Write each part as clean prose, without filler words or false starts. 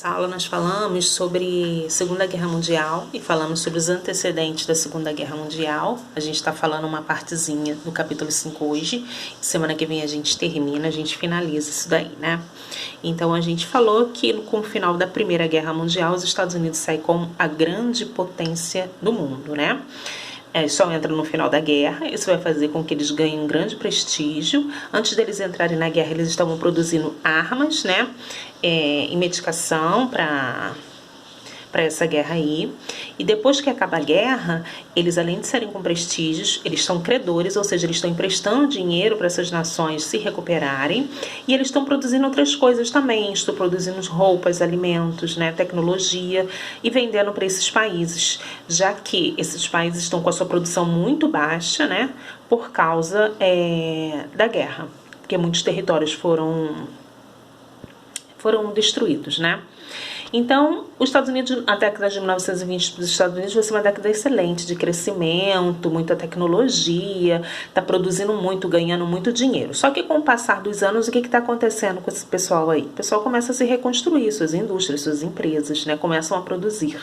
Nessa aula nós falamos sobre Segunda Guerra Mundial e falamos sobre os antecedentes da Segunda Guerra Mundial. A gente está falando uma partezinha do capítulo 5 hoje. Semana que vem a gente termina, a gente finaliza isso daí, né? Então a gente falou que com o final da Primeira Guerra Mundial os Estados Unidos saem como a grande potência do mundo, né? Só entra no final da guerra, isso vai fazer com que eles ganhem um grande prestígio. Antes deles entrarem na guerra, eles estavam produzindo armas, né, e medicação para essa guerra aí. E depois que acaba a guerra, eles, além de serem com prestígios, eles são credores, ou seja, eles estão emprestando dinheiro para essas nações se recuperarem, e eles estão produzindo outras coisas também, estão produzindo roupas, alimentos, né, tecnologia, e vendendo para esses países, já que esses países estão com a sua produção muito baixa, né, por causa da guerra, porque muitos territórios foram destruídos, né? Então, os Estados Unidos, a década de 1920 dos Estados Unidos vai ser uma década excelente, de crescimento, muita tecnologia, está produzindo muito, ganhando muito dinheiro. Só que com o passar dos anos, o que está acontecendo com esse pessoal aí? O pessoal começa a se reconstruir, suas indústrias, suas empresas, né? Começam a produzir.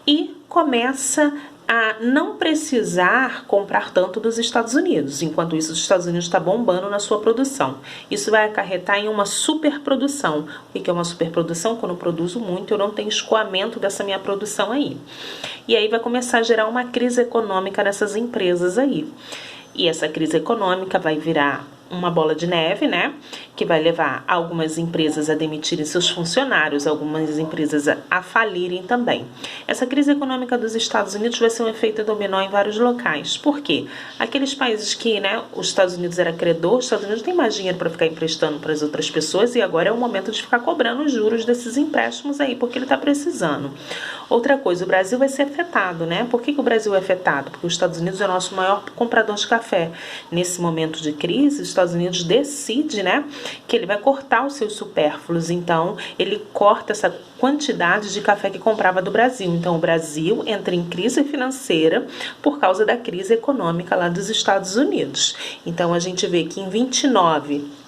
E começa a não precisar comprar tanto dos Estados Unidos. Enquanto isso, os Estados Unidos está bombando na sua produção. Isso vai acarretar em uma superprodução. O que é uma superprodução? Quando eu produzo muito, eu não tenho escoamento dessa minha produção aí. E aí vai começar a gerar uma crise econômica nessas empresas aí. E essa crise econômica vai virar uma bola de neve, né? Que vai levar algumas empresas a demitirem seus funcionários, algumas empresas a falirem também. Essa crise econômica dos Estados Unidos vai ser um efeito dominó em vários locais. Por quê? Aqueles países que, né, os Estados Unidos era credor, os Estados Unidos tem mais dinheiro para ficar emprestando para as outras pessoas e agora é o momento de ficar cobrando os juros desses empréstimos aí, porque ele está precisando. Outra coisa, o Brasil vai ser afetado, né? Por que o Brasil é afetado? Porque os Estados Unidos é o nosso maior comprador de café. Nesse momento de crise, os Estados Unidos decide, né, que ele vai cortar os seus supérfluos. Então, ele corta essa quantidade de café que comprava do Brasil. Então, o Brasil entra em crise financeira por causa da crise econômica lá dos Estados Unidos. Então, a gente vê que em 29...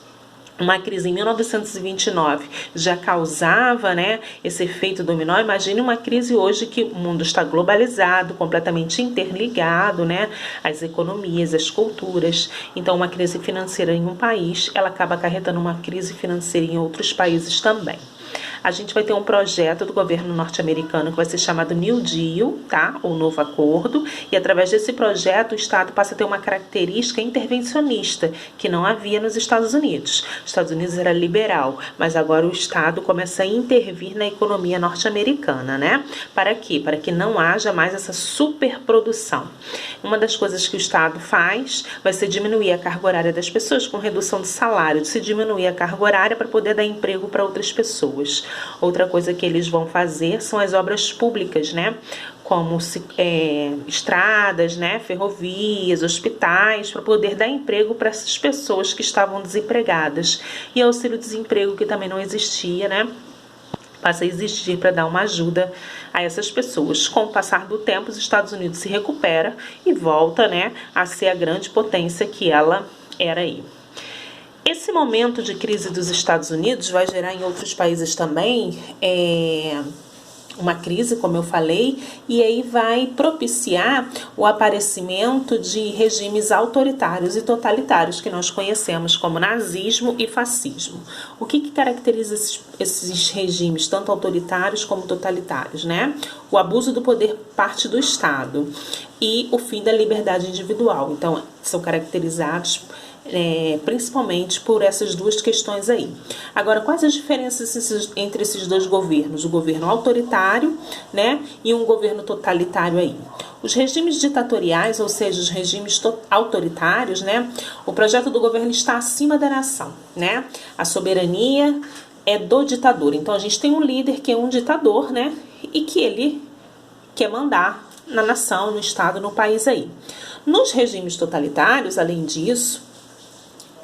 uma crise em 1929 já causava, né, esse efeito dominó. Imagine uma crise hoje que o mundo está globalizado, completamente interligado, né, as economias, as culturas. Então, uma crise financeira em um país, ela acaba acarretando uma crise financeira em outros países também. A gente vai ter um projeto do governo norte-americano que vai ser chamado New Deal, tá? O Novo Acordo. E através desse projeto, o Estado passa a ter uma característica intervencionista que não havia nos Estados Unidos. Os Estados Unidos era liberal, mas agora o Estado começa a intervir na economia norte-americana, né? Para quê? Para que não haja mais essa superprodução. Uma das coisas que o Estado faz vai ser diminuir a carga horária das pessoas com redução de salário, de se diminuir a carga horária para poder dar emprego para outras pessoas. Outra coisa que eles vão fazer são as obras públicas, né? Como estradas, né? Ferrovias, hospitais, para poder dar emprego para essas pessoas que estavam desempregadas. E auxílio-desemprego, que também não existia, né? Passa a existir para dar uma ajuda a essas pessoas. Com o passar do tempo, os Estados Unidos se recupera e volta, né, a ser a grande potência que ela era aí. Esse momento de crise dos Estados Unidos vai gerar em outros países também uma crise, como eu falei, e aí vai propiciar o aparecimento de regimes autoritários e totalitários que nós conhecemos como nazismo e fascismo. O que caracteriza esses regimes, tanto autoritários como totalitários, né? O abuso do poder por parte do Estado e o fim da liberdade individual. Então, são caracterizados principalmente por essas duas questões aí. Agora, quais as diferenças entre esses dois governos? O governo autoritário, né, e um governo totalitário aí. Os regimes ditatoriais, ou seja, os regimes autoritários, né, o projeto do governo está acima da nação, né? A soberania é do ditador. Então, a gente tem um líder que é um ditador, né, e que ele quer mandar na nação, no estado, no país aí. Nos regimes totalitários, além disso,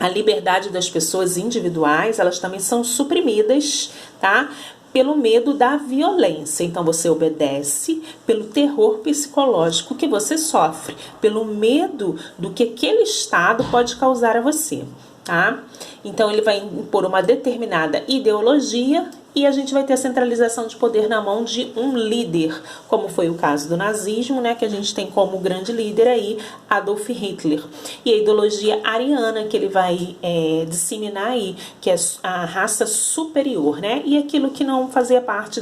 a liberdade das pessoas individuais, elas também são suprimidas, tá? Pelo medo da violência. Então, você obedece pelo terror psicológico que você sofre, pelo medo do que aquele Estado pode causar a você, tá? Então, ele vai impor uma determinada ideologia e a gente vai ter a centralização de poder na mão de um líder, como foi o caso do nazismo, né, que a gente tem como grande líder aí Adolf Hitler. E a ideologia ariana que ele vai disseminar aí, que é a raça superior, né, e aquilo que não fazia parte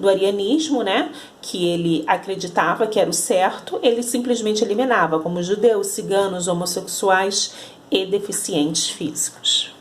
do arianismo, né, que ele acreditava que era o certo, ele simplesmente eliminava, como judeus, ciganos, homossexuais e deficientes físicos.